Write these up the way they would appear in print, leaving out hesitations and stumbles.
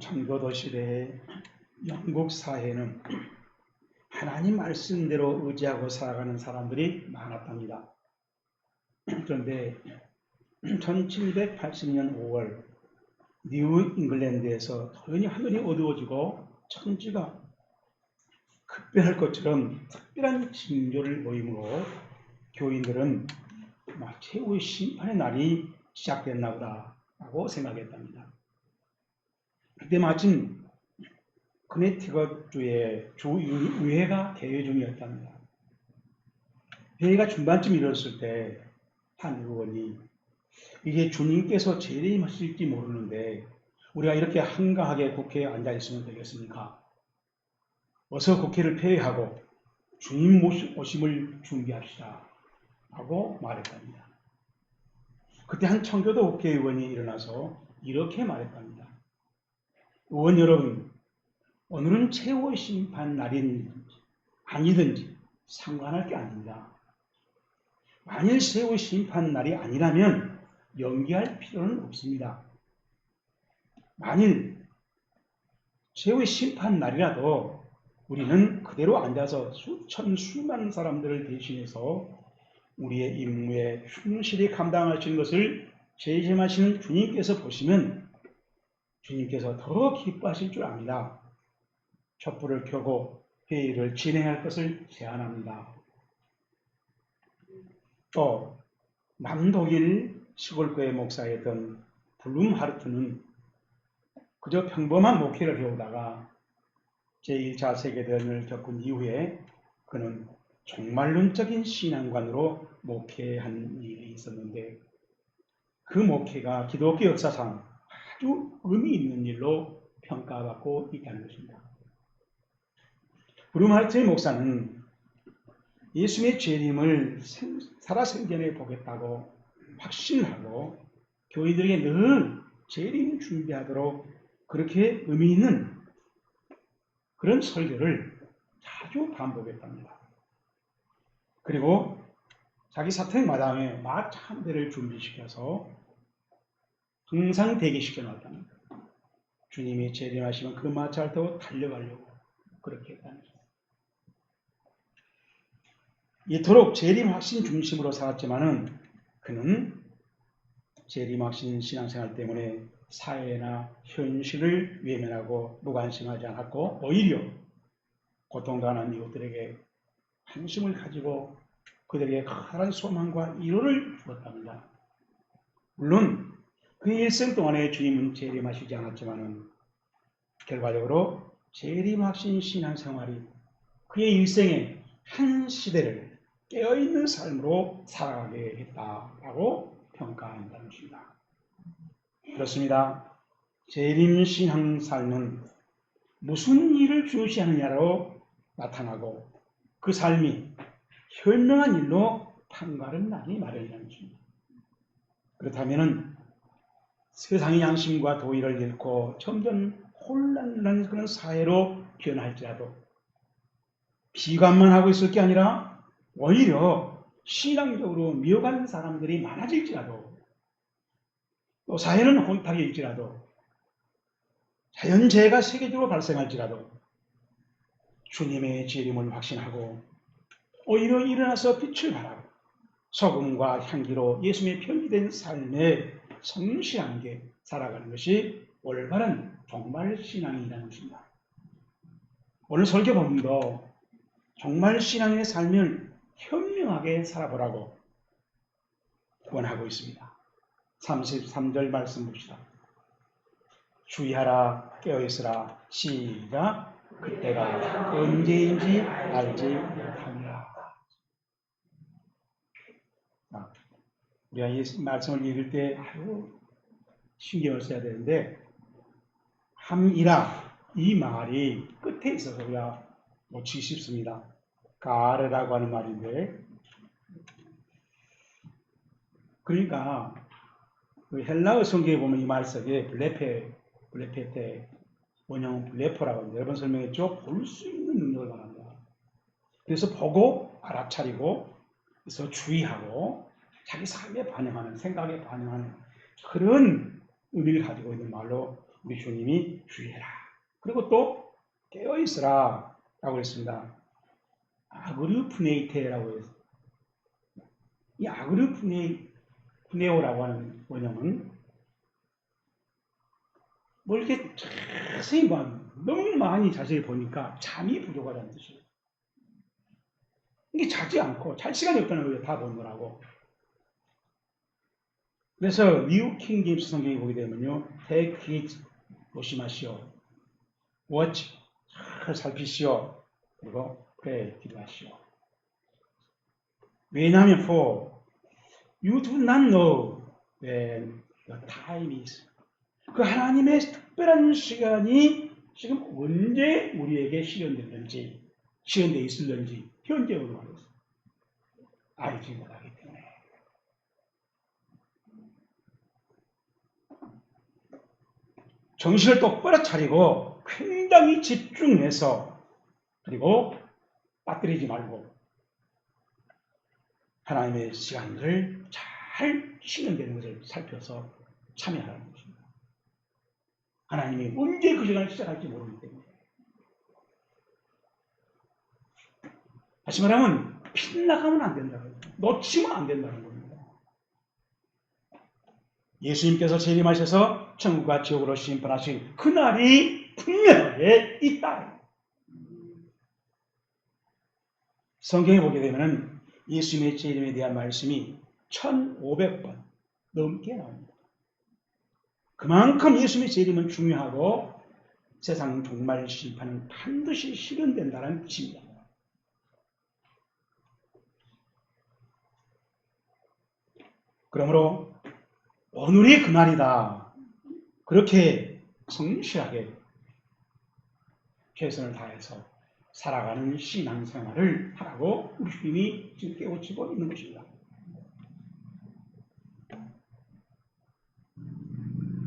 청교도 시대의 영국 사회는 하나님 말씀대로 의지하고 살아가는 사람들이 많았답니다. 그런데 1780년 5월 뉴 잉글랜드에서 돌연히 하늘이 어두워지고 천지가 급변할 것처럼 특별한 징조를 보이므로 교인들은 최후의 심판의 날이 시작됐나 보다라고 생각했답니다. 그때 마침 커네티컷주의 주의회가 대회 중이었답니다. 회의가 중반쯤 이뤘을 때 한 의원이 이게 주님께서 재림하실지 모르는데 우리가 이렇게 한가하게 국회에 앉아 있으면 되겠습니까? 어서 국회를 폐회하고 주님 오심을 준비합시다 하고 말했답니다. 그때 한 청교도 국회의원이 일어나서 이렇게 말했답니다. 의원 여러분, 오늘은 최후의 심판 날이든지 아니든지 상관할 게 아닙니다. 만일 최후의 심판 날이 아니라면 연기할 필요는 없습니다. 만일 최후의 심판 날이라도 우리는 그대로 앉아서 수많은 사람들을 대신해서 우리의 임무에 충실히 감당하시는 것을 재림하시는 주님께서 보시면 주님께서 더 기뻐하실 줄 압니다. 촛불을 켜고 회의를 진행할 것을 제안합니다. 또 남독일 시골교회 목사였던 블룸하르트는 그저 평범한 목회를 해오다가 제1차 세계대전을 겪은 이후에 그는 종말론적인 신앙관으로 목회한 일이 있었는데 그 목회가 기독교 역사상 아주 의미 있는 일로 평가받고 있다는 것입니다. 블룸하르트의 목사는 예수님의 재림을 살아생전에 보겠다고 확신하고 교인들에게 늘 재림 준비하도록 그렇게 의미 있는 그런 설교를 자주 반복했답니다. 그리고 자기 사택 마당에 마차 한 대를 준비시켜서 항상 대기시켜 놨답니다. 주님이 재림하시면 그 마차를 타고 달려가려고 그렇게 했다는 거죠. 이토록 재림 확신 중심으로 살았지만은 그는 재림 확신 신앙생활 때문에 사회나 현실을 외면하고 무관심하지 않았고 오히려 고통당하는 이웃들에게 관심을 가지고 그들에게 커다란 소망과 위로를 주었답니다. 물론 그의 일생 동안에 주님은 재림하시지 않았지만은 결과적으로 재림 확신 신앙생활이 그의 일생의 한 시대를 깨어있는 삶으로 살아가게 했다라고 평가한다는 것입니다. 그렇습니다. 재림 신앙 삶은 무슨 일을 중시하느냐로 나타나고 그 삶이 현명한 일로 판가름 나기 마련이라는 것입니다. 그렇다면 세상의 양심과 도의를 잃고 점점 혼란한 그런 사회로 변할지라도 비관만 하고 있을 게 아니라 오히려 신앙적으로 미혹한 사람들이 많아질지라도 또 사회는 혼탁해질지라도 자연재해가 세계적으로 발생할지라도 주님의 재림을 확신하고 오히려 일어나서 빛을 발하고 소금과 향기로 예수님의 편리된 삶에 성실하게 살아가는 것이 올바른 종말 신앙이라는 것입니다. 오늘 설교 본문도 종말 신앙의 삶을 현명하게 살아보라고 권하고 있습니다. 33절 말씀 봅시다. 주의하라 깨어있으라 시작 그때가 언제인지 알지 못합니다. 우리가 이 말씀을 읽을 때 아주 신경을 써야 되는데 함이라 이 말이 끝에 있어서 우리가 놓치기 쉽습니다. 가르라고 하는 말인데 그러니까 그 헬라어 성경에 보면 이 말 속에 블레페테 원형 블레퍼라고 하는데 여러 번 설명했죠. 볼 수 있는 능력을 말합니다. 그래서 보고 알아차리고 그래서 주의하고 자기 삶에 반영하는 생각에 반영하는 그런 의미를 가지고 있는 말로 우리 주님이 주의해라. 그리고 또 깨어있으라 라고 했습니다. 아그르프네이테라고 했습니다. 이 아그르프네오라고 하는 원형은 뭐 이렇게 자세히 너무 많이 자세히 보니까 잠이 부족하다는 뜻이에요. 이게 자지 않고 잘 시간이 없다는 거예요. 다 보느라고. 그래서 뉴 킹제임스 성경에 보게 되면요, take heed, 조심하시오. watch, 잘 살피시오. 그리고 pray, 기도하시오. 왜냐하면 for you do not know when the time is. 그 하나님의 특별한 시간이 지금 언제 우리에게 실현되어 있을는지 현재으로 말해서 알지 못하기 때문에. 정신을 똑바로 차리고 굉장히 집중해서, 그리고 빠뜨리지 말고 하나님의 시간을 잘 실현되는 것을 살펴서 참여하는 것입니다. 하나님이 언제 그 시간을 시작할지 모르기 때문에. 다시 말하면 빗나가면 안 된다는 거예요. 놓치면 안 된다는 겁니다. 예수님께서 재림하셔서 천국과 지옥으로 심판하신 그날이 분명하게 있다. 성경에 보게 되면 예수님의 재림에 대한 말씀이 1500번 넘게 나옵니다. 그만큼 예수님의 재림은 중요하고 세상 종말 심판은 반드시 실현된다는 뜻입니다. 그러므로 오늘이 그날이다. 그렇게 성실하게 최선을 다해서 살아가는 신앙생활을 하라고 우리 주님이 지금 깨우치고 있는 것입니다.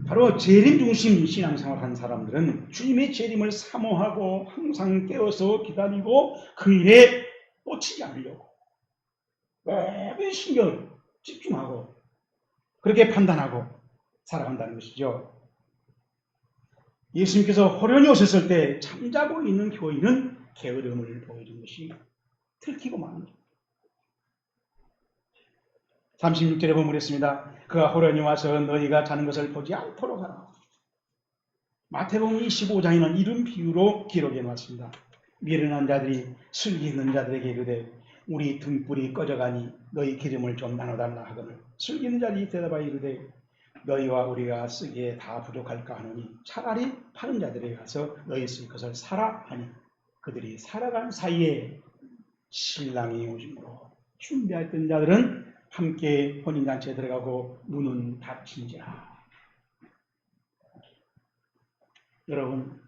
바로 재림 중심 신앙생활을 한 사람들은 주님의 재림을 사모하고 항상 깨어서 기다리고 그 일에 놓치지 않으려고 모든 신경을 집중하고 그렇게 판단하고 살아간다는 것이죠. 예수님께서 호련히 오셨을 때 잠자고 있는 교인은 게으름을 보여준 것이 들키고 맙니다. 36절에 보면 그랬습니다. 그가 호련히 와서 너희가 자는 것을 보지 않도록 하라. 마태복음 25장에는 이런 비유로 기록해 놓았습니다. 미련한 자들이 슬기 있는 자들에게 이르되 우리 등불이 꺼져가니 너희 기름을 좀 나눠달라 하거늘 슬기 있는 자들이 대답하여 이르되 너희와 우리가 쓰기에 다 부족할까 하노니 차라리 파는 자들에게 가서 너희 쓸 것을 사라 하니 그들이 살아간 사이에 신랑이 오심으로 준비했던 자들은 함께 혼인잔치에 들어가고 문은 닫힌지라. 여러분,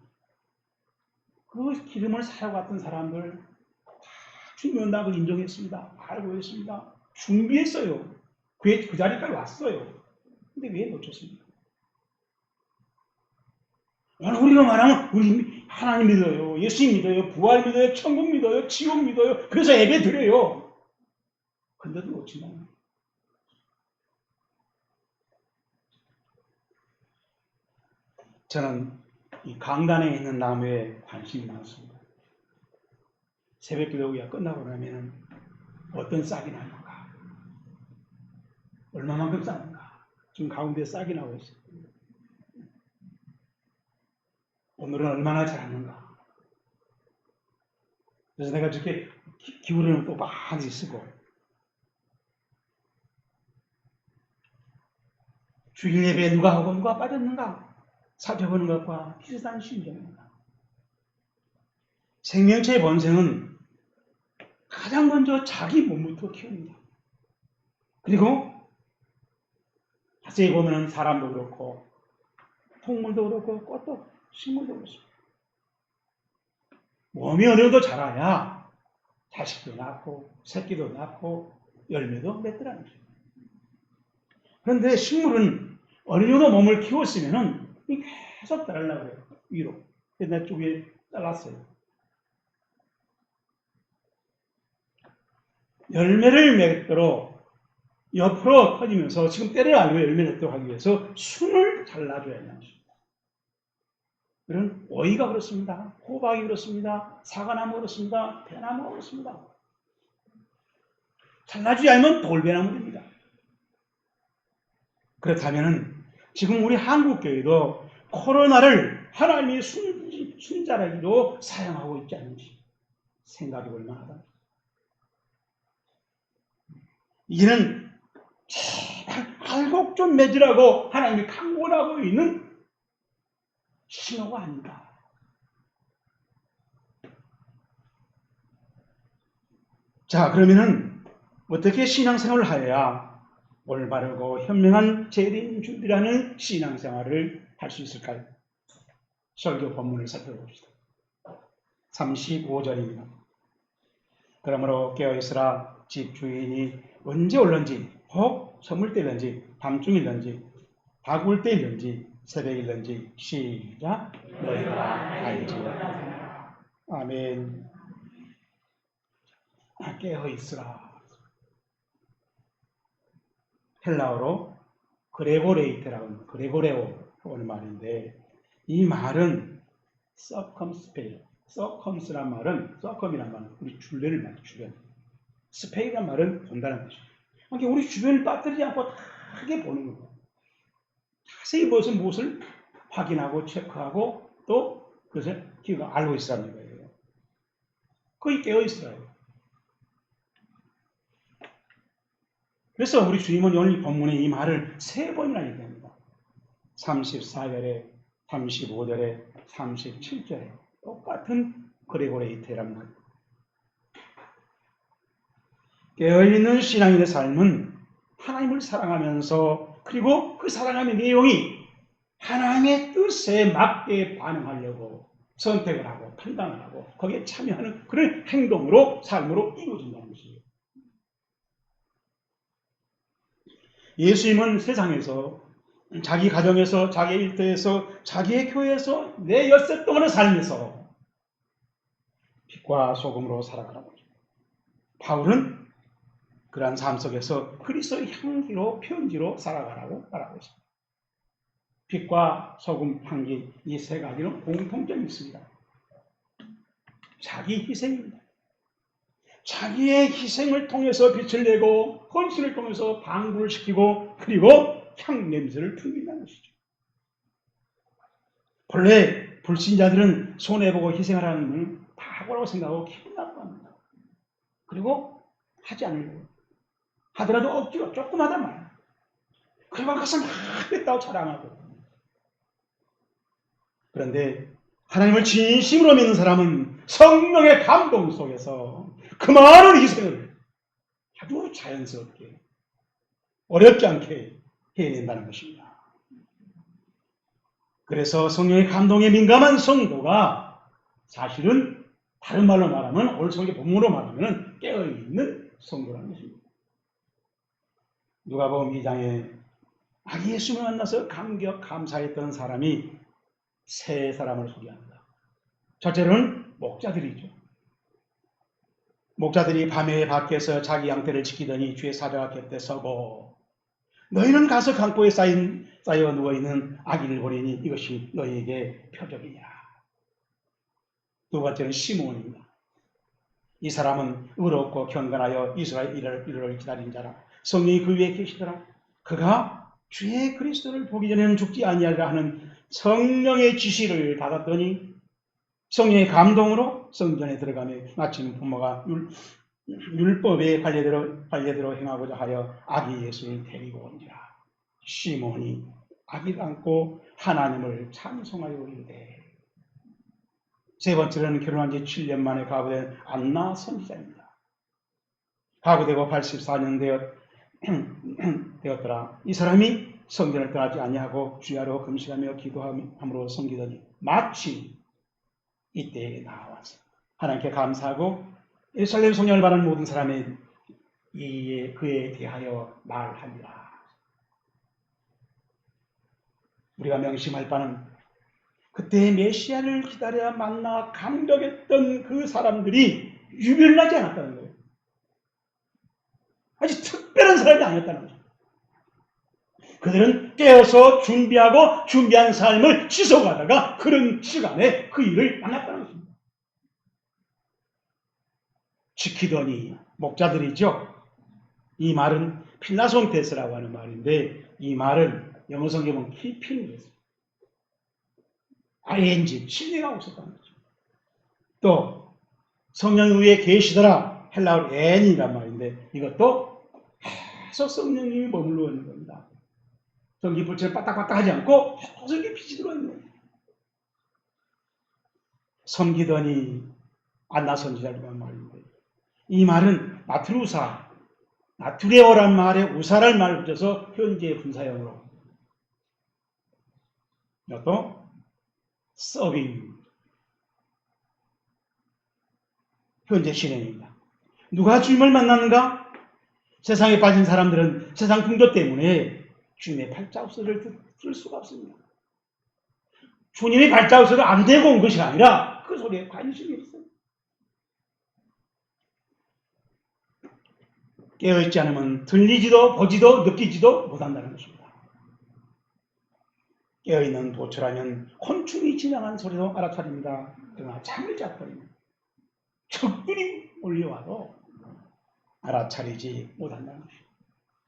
그 기름을 사러 갔던 사람들 다 주님이 온다고 인정했습니다. 알고 있습니다. 준비했어요. 그 자리까지 왔어요. 근데 왜 놓쳤습니까? 오늘 우리가 말하면 우리 하나님 믿어요. 예수님 믿어요. 부활 믿어요. 천국 믿어요. 지옥 믿어요. 그래서 예배 드려요. 근데도 놓친다는 거예요. 저는 이 강단에 있는 나무에 관심이 많습니다. 새벽 기도가 끝나고 나면 어떤 싹이 나는가? 얼마만큼 싹인가? 지금 가운데 싹이 나고 있어요. 오늘은 얼마나 잘하는가? 그래서 내가 저렇게 기울여놓은 또 많이 쓰고 주일 예배에 누가 하고 누가 빠졌는가? 살펴보는 것과 비슷한 심정입니다. 생명체의 번성은 가장 먼저 자기 몸부터 키웁니다. 그리고 자세히 보면 사람도 그렇고 동물도 그렇고 꽃도 식물도 그렇습니다. 몸이 어느 정도 자라야 자식도 낳고 새끼도 낳고 열매도 맺더라는 거죠. 그런데 식물은 어느 정도 몸을 키웠으면 계속 자라려고 해요. 위로. 그래서 내 쪽에 잘랐어요. 열매를 맺도록 옆으로 터지면서 지금 때를 알고 열매를 맺도록 하기 위해서 순을 잘라줘야 하는 것입니다. 이런 오이가 그렇습니다. 호박이 그렇습니다. 사과나무 그렇습니다. 배나무가 그렇습니다. 잘나주지 않으면 돌배나무 됩니다. 그렇다면 지금 우리 한국교회도 코로나를 하나님의 순자라기로 사용하고 있지 않는지 생각해 볼 만하다. 이는 제발 알곡 좀 맺으라고 하나님이 강권하고 있는 신호가 아닌가. 자, 그러면은 어떻게 신앙생활을 하여야 올바르고 현명한 제대인 준비라는 신앙생활을 할 수 있을까요? 설교 본문을 살펴봅시다. 35절입니다. 그러므로 깨어있으라. 집 주인이 언제 올는지, 혹 저물때일는지, 밤중일는지, 다굴때일는지, 새벽일는지, 시작. 너희가 알지어다. 아멘. 깨어있으라. 헬라어로 그레고레이테라고 그레고레오라고 하는 말인데, 이 말은 서컴스란 말은, 서컴이란 말은 우리 주변을 말이에요. 주변. 스페이란 말은 본다는 뜻이에요. 그러니까 우리 주변을 빠뜨리지 않고 크게 보는 거예요. 자세히 무엇을 확인하고 체크하고 또 그것을 알고 있으라는 거예요. 거의 깨어 있으라요. 그래서 우리 주님은 오늘 이 본문에 이 말을 3번이나 얘기합니다. 34절에, 35절에, 37절에 똑같은 그레고레이테란 말. 깨어있는 신앙인의 삶은 하나님을 사랑하면서 그리고 그 사랑하는 내용이 하나님의 뜻에 맞게 반응하려고 선택을 하고 판단을 하고 거기에 참여하는 그런 행동으로 삶으로 이루어진다는 것이에요. 예수님은 세상에서 자기 가정에서 자기 일터에서 자기의 교회에서 내 엿새 동안의 삶에서 빛과 소금으로 살아가라고 하죠. 바울은 그러한 삶 속에서 그리스도의 향기로 편지로 살아가라고 말하고 있습니다. 빛과 소금, 향기 이 3가지는 공통점이 있습니다. 자기 희생입니다. 자기의 희생을 통해서 빛을 내고 헌신을 통해서 방부를 시키고 그리고 향 냄새를 풍긴다는 것이죠. 본래 불신자들은 손해보고 희생하라는 건 바보라고 생각하고 기분 나빠합니다. 그리고 하지 않으려고 하더라도 억지로 조금 하단 말이에요. 그리고 가서 막 했다고 자랑하고. 그런데 하나님을 진심으로 믿는 사람은 성령의 감동 속에서 그 많은 희생을 아주 자연스럽게 어렵지 않게 해낸다는 것입니다. 그래서 성령의 감동에 민감한 성도가 사실은 다른 말로 말하면 오늘 성경 본문으로 말하면 깨어있는 성도라는 것입니다. 누가복음 2장에 아기 예수님을 만나서 감격 감사했던 사람이 3사람을 소개합니다. 첫째로는 목자들이죠. 목자들이 밤에 밖에서 자기 양떼를 지키더니 주의 사자가 곁에 서고 너희는 가서 강보에 쌓여 누워있는 아기를 보리니 이것이 너희에게 표적이냐. 두 번째는 시몬입니다. 이 사람은 의롭고 경건하여 이스라엘을 기다린 자라. 성령이 그 위에 계시더라. 그가 주의 그리스도를 보기 전에는 죽지 아니하리라 하는 성령의 지시를 받았더니 성령의 감동으로 성전에 들어가며 마침 부모가 율법의 관례대로 행하고자 하여 아기 예수를 데리고 온지라. 시몬이 아기를 안고 하나님을 찬송하여 이르되. 세 번째로는 결혼한 지 7년 만에 가부된 안나 선지자입니다. 가부되고 84년 되었더라. 이 사람이 성전을 떠나지 아니하고 주야로 금식하며 기도함으로 섬기더니 마침 이때에 나와서 하나님께 감사하고 예루살렘 성령을 받은 모든 사람이 그에 대하여 말하니라. 우리가 명심할 바는 그때 메시아를 기다려야 만나 감격했던 그 사람들이 유별나지 않았다는 거예요. 아주 특별한 사람이 아니었다는 거죠. 그들은 깨어서 준비한 삶을 지속하다가 그런 시간에 그 일을 만났다는 것입니다. 지키더니 목자들이죠. 이 말은 필라손 테스라고 하는 말인데 이 말은 영어 성경은 keeping을 했습니다. ing, 신뢰가 없었다는 거죠. 또 성령 위에 계시더라 헬라어로 앤이란 말인데 이것도 계속 성령님이 머물러 있는 겁니다. 전기불처럼 빠딱빠딱 하지 않고 계속 빛이 들어와 있는 거예요. 섬기더니 안나 선지자라는 말인데 이 말은 나투레오란 말에 우사란 말을 붙여서 현재 분사형으로 또 서빙 현재 진행입니다. 누가 주님을 만났는가? 세상에 빠진 사람들은 세상 풍조 때문에 주님의 발자국서를 쓸 수가 없습니다. 주님의 발자국서를 안 대고 온 것이 아니라 그 소리에 관심이 있어요. 깨어있지 않으면 들리지도 보지도 느끼지도 못한다는 것입니다. 깨어있는 도처라면 곤충이 지나간 소리도 알아차립니다. 그러나 잠을 잤더니 적들이 몰려와도 알아차리지 못한다는 것입니다.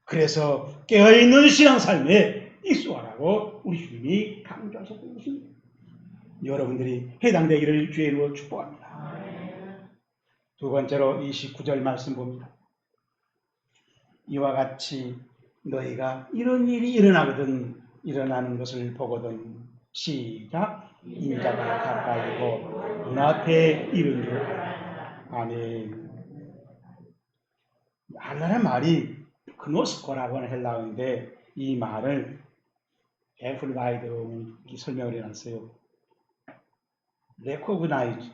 그래서 깨어있는 신앙삶에 익숙하라고 우리 주님이 강조하셨던 것입니다. 여러분들이 해당되기를 주의 이름으로 축복합니다. 두 번째로 29절 말씀 봅니다. 이와 같이 너희가 이런 일이 일어나는 것을 보거든 시작 인자가 가까이고 눈앞에 이른 줄 알라. 아멘. 알라는 말이 그노스코라고 하는 헬라어인데 이 말을 애플바이드로 설명을 해놨어요. recognize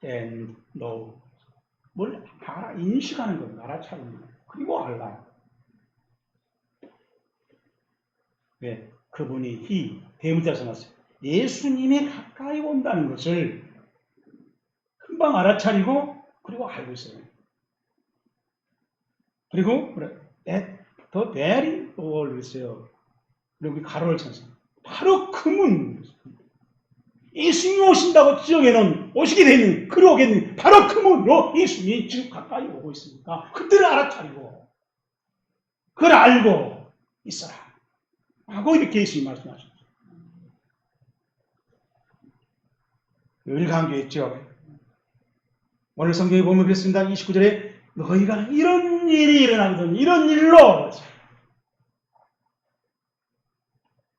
and know. 뭘 인식하는 겁니다. 알아차리는 거예요. 그리고 알라. 네, 그분이 대문자에서 나왔어요. 예수님이 가까이 온다는 것을 금방 알아차리고 그리고 알고 있어요. 그리고 더 very all 있어요. 그리고 가로를 쳐서 바로 그 문. 예수님이 오신다고 지정해놓은 오시게 되는 그리 오겠는 바로 그 문으로 예수님이 지금 가까이 오고 있으니까 그들을 알아차리고 그걸 알고 있어라 하고 이렇게 예수님이 말씀하셨죠. 늘 강조했죠. 오늘 성경에 보면 그랬습니다. 29절에 너희가 이런 일이 일어나거든 이런 일로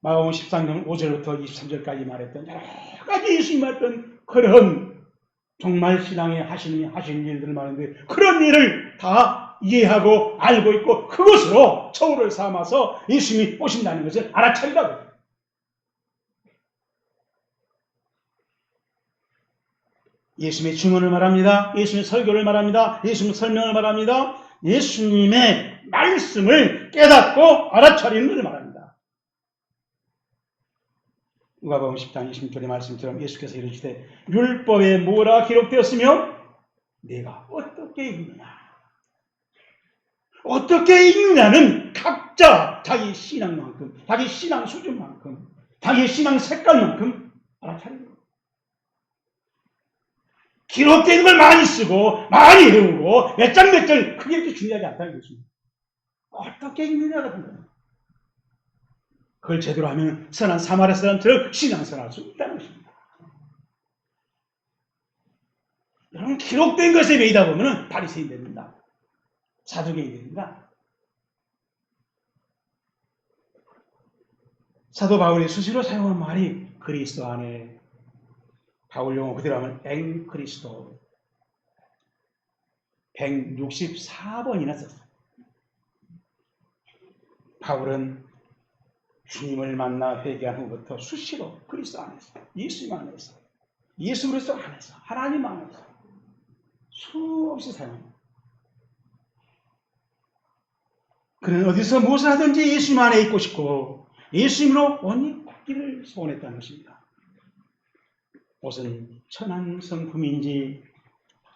마가복음 13장 5절부터 23절까지 말했던 여러 가지 예수님이 말했던 그런 정말 신앙에 하시는 일들을 말하는데 그런 일을 다 이해하고 알고 있고 그것으로 처우를 삼아서 예수님이 오신다는 것을 알아차리라고. 예수님의 증언을 말합니다. 예수님의 설교를 말합니다. 예수님의 설명을 말합니다. 예수님의 말씀을 깨닫고 알아차리는 것을 말합니다. 누가복음 10장 26절의 말씀처럼 예수께서 이르시되 율법에 뭐라 기록되었으며 내가 어떻게 읽느냐. 어떻게 읽느냐는 각자 자기 신앙만큼, 자기 신앙 수준만큼, 자기 신앙 색깔만큼 알아차리는 거예요. 기록된 걸 많이 쓰고 많이 외우고 몇 장 몇 절 그게 그렇게 중요하지 않다는 것입니다. 어떻게 읽느냐가 중요해요. 그걸 제대로 하면 선한 사마리아 사람처럼 신앙생활할 수 있다는 것입니다. 여러분 기록된 것에 매이다 보면 바리새인 됩니다. 사두개인 됩니다. 사도 바울이 수시로 사용한 말이 그리스도 안에 바울 용어 그대로 하면 엥 그리스도 164번이나 썼어요. 바울은 주님을 만나 회개한 후부터 수시로 그리스도 안에서, 예수님 안에서, 예수 그리스도 안에서, 하나님 안에서 수없이 사용합니다. 그는 어디서 무엇을 하든지 예수님 안에 있고 싶고 예수님으로 옷이 바뀌기를 소원했다는 것입니다. 옷은 천한 성품인지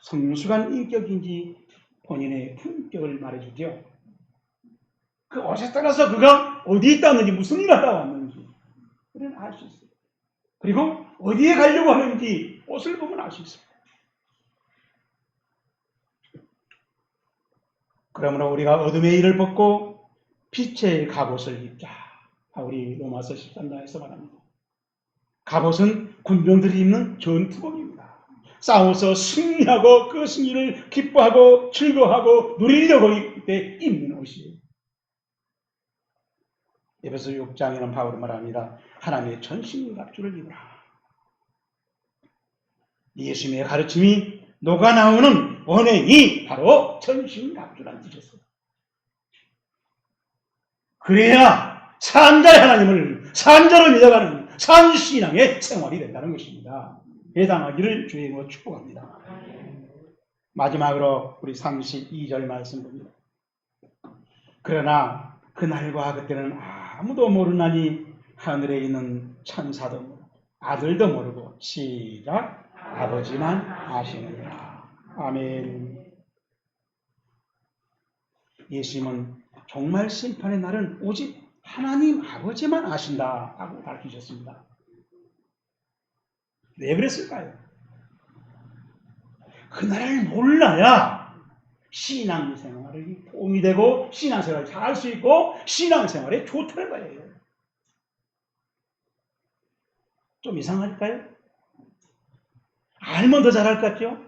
성숙한 인격인지 본인의 품격을 말해주죠. 그 옷에 따라서 그가 어디에 있다는지 무슨 일을 하다 왔는지 우리는 알 수 있어요. 그리고 어디에 가려고 하는지 옷을 보면 알 수 있어요. 그러므로 우리가 어둠의 일을 벗고 빛의 갑옷을 입자. 우리 로마서 13장에서 말합니다. 갑옷은 군병들이 입는 전투복입니다. 싸워서 승리하고 그 승리를 기뻐하고 즐거워하고 누리려고 때 입는 옷이에요. 에베소 6장에는 바울이 말합니다. 하나님의 전신갑주를 입으라. 예수님의 가르침이 녹아나오는 언행이 바로 전신갑주라는 뜻이었어요. 그래야 산자의 하나님을 산자로 믿어가는 산신앙의 생활이 된다는 것입니다. 해당하기를 주의 이름으로 축복합니다. 마지막으로 우리 32절 말씀 봅니다. 그러나 그날과 그때는 아무도 모르나니 하늘에 있는 천사도 모르고 아들도 모르고 시작 아버지만 아시느니라. 아멘. 예수님은 종말 심판의 날은 오직 하나님 아버지만 아신다라고 밝히셨습니다. 왜 그랬을까요? 그날을 몰라야 신앙생활이 도움이 되고 신앙생활을 잘할 수 있고 신앙생활에 조퇴를 봐야 해요. 좀 이상할까요? 알면 더 잘할 것 같죠?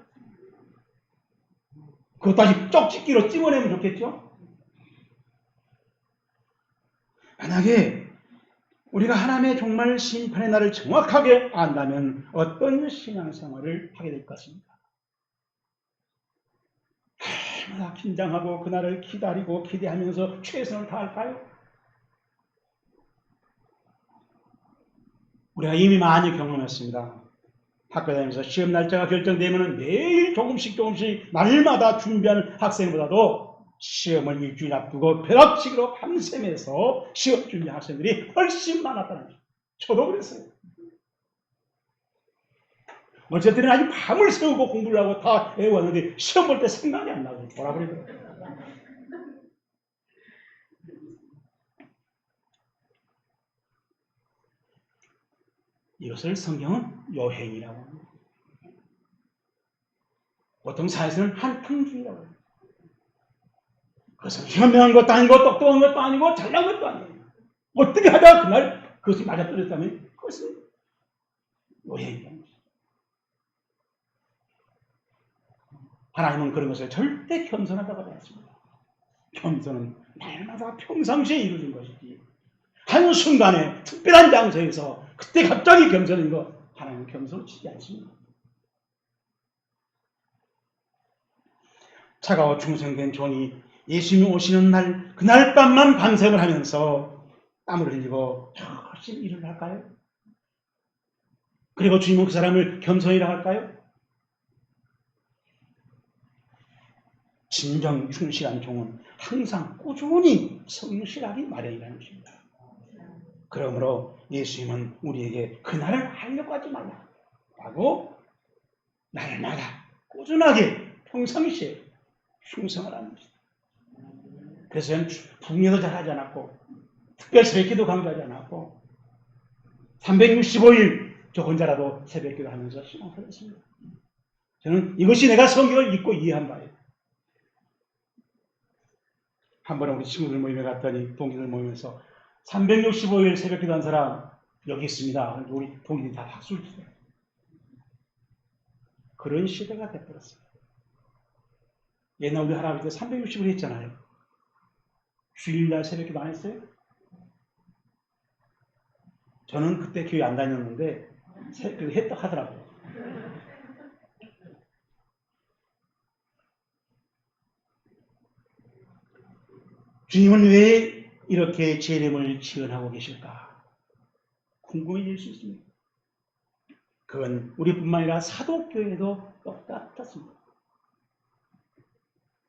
그것 다시 쪽집기로 찍어내면 좋겠죠? 만약에 우리가 하나님의 종말 심판의 날을 정확하게 안다면 어떤 신앙생활을 하게 될 것입니다. 얼마나 긴장하고 그날을 기다리고 기대하면서 최선을 다할까요? 우리가 이미 많이 경험했습니다. 학교 다니면서 시험 날짜가 결정되면 매일 조금씩 날마다 준비하는 학생보다도 시험을 일주일 앞두고 벼락치기로 밤샘에서 시험 준비 학생들이 훨씬 많았다는 거죠. 저도 그랬어요. 어쩔 때는 아주 밤을 새우고 공부를 하고 다 외워왔는데 시험 볼 때 생각이 안 나고 돌아버리더라고요. 이것을 성경은 여행이라고 합니다. 보통 사회에서는 한탕주의라고 합니다. 그것은 현명한 것도 아니고 똑똑한 것도 아니고 잘난 것도 아니에요. 어떻게 하다가 그날 그것이 맞아떨어졌다면 그것은 여행이라는 것입니다. 하나님은 그런 것을 절대 겸손하다고 하지 않습니다. 겸손은 날마다 평상시에 이루어진 것이지 한순간에 특별한 장소에서 그때 갑자기 겸손인 것 하나님은 겸손치지 않습니다. 차가워 중생된 종이 예수님이 오시는 날 그날 밤만 반성을 하면서 땀을 흘리고 열심히 일을 할까요? 그리고 주님은 그 사람을 겸손이라 할까요? 진정 충실한 종은 항상 꾸준히 성실하기 마련이라는 것입니다. 그러므로 예수님은 우리에게 그날을 하려고 하지 말라고 날마다 꾸준하게 평상시에 충성을 하는 것입니다. 그래서 저는 부흥회도 잘하지 않았고 특별 새벽기도 강조하지 않았고 365일 저 혼자라도 새벽기도 하면서 신앙생활을 했습니다. 저는 이것이 내가 성경을 읽고 이해한 바예요. 한 번에 우리 친구들 모임에 갔더니 동기들 모임에서 365일 새벽기도 한 사람 여기 있습니다. 우리 동기들이 다 박수를 치세요. 그런 시대가 돼버렸습니다. 옛날 우리 할아버지 때 360일 했잖아요. 주일날 새벽기도 안 했어요? 저는 그때 교회 안 다녔는데 했다 하더라고요. 주님은 왜 이렇게 재림을 지연하고 계실까? 궁금해질 수 있습니다. 그건 우리뿐만 아니라 사도교회도 똑같았습니다.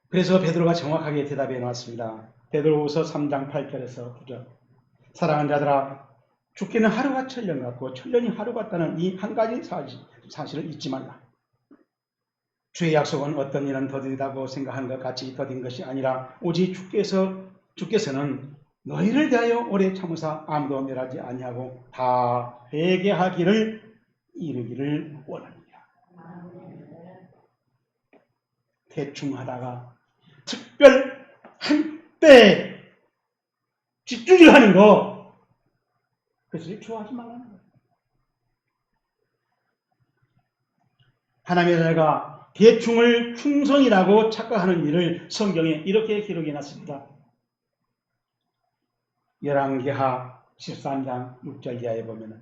그래서 베드로가 정확하게 대답해 놨습니다. 베드로후서 3장 8절에서 9절. 사랑하는 자들아, 죽기는 하루가 천년 같고 천년이 하루 같다는 이 한 가지 사실을 잊지 말라. 주의 약속은 어떤 일은 더디다고 생각하는 것 같이 더딘 것이 아니라 오직 주께서 주께서는 너희를 대하여 오래 참으사 아무도 멸하지 아니하고 다 회개하기를 이르기를 원하느니라. 대충 하다가 특별 한때 집중하는 거, 그것을 좋아하지 말라는 거예요. 하나님의 자녀가 대충을 충성이라고 착각하는 일을 성경에 이렇게 기록해 놨습니다. 열왕기하 13장 6절 이하에 보면은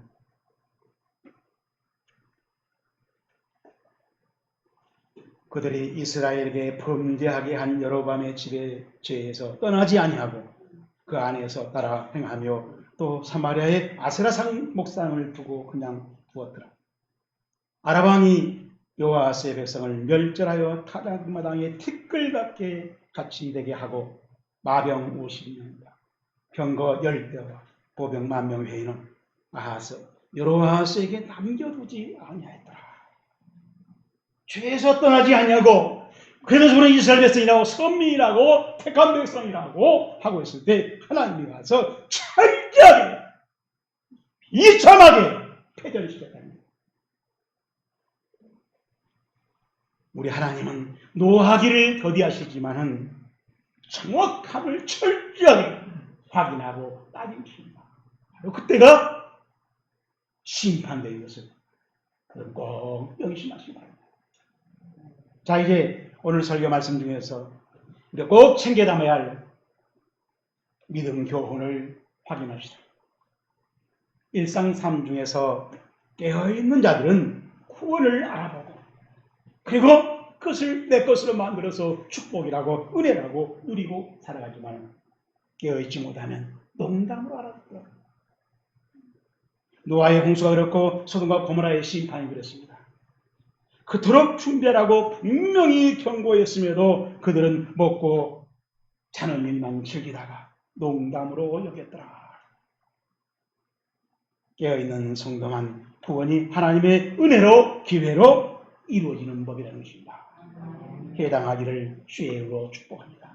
그들이 이스라엘에게 범죄하게 한 여로보암의 집의 죄에서 떠나지 아니하고 그 안에서 따라 행하며 또 사마리아에 아세라상 목상을 두고 그냥 두었더라. 아람 왕이 여호와스의 백성을 멸절하여 타작마당에 티끌같게 같이 되게 하고 마병 50명과 병거 10대와 보병 10,000명 외에는 아하스 여로보암에게 남겨두지 아니하였더라. 죄에서 떠나지 아니하고 그래서 우리는 이스라엘 백성이라고 선민이라고 택한 백성이라고 하고 있을 때 하나님이 와서 철저하게 비참하게 패전시켰다는 거예요. 우리 하나님은 노하기를 더디하시지만은 정확함을 철저하게 확인하고 따지십니다. 바로 그때가 심판되는 것을 꼭 명심하시기 바랍니다. 자, 이제 오늘 설교 말씀 중에서 우리가 꼭 챙겨 담아야 할 믿음 교훈을 확인합시다. 일상 삶 중에서 깨어있는 자들은 구원을 알아보고 그리고 그것을 내 것으로 만들어서 축복이라고 은혜라고 누리고 살아가지만 깨어있지 못하면 농담으로 알아듣더라고요. 노아의 홍수가 그렇고 소돔과 고모라의 심판이 그랬습니다. 그토록 충별하고 분명히 경고했음에도 그들은 먹고 자는 일만 즐기다가 농담으로 여겼더라. 깨어있는 성도만 구원이 하나님의 은혜로 기회로 이루어지는 법이라는 것입니다. 해당하기를 주의 이름으로 축복합니다.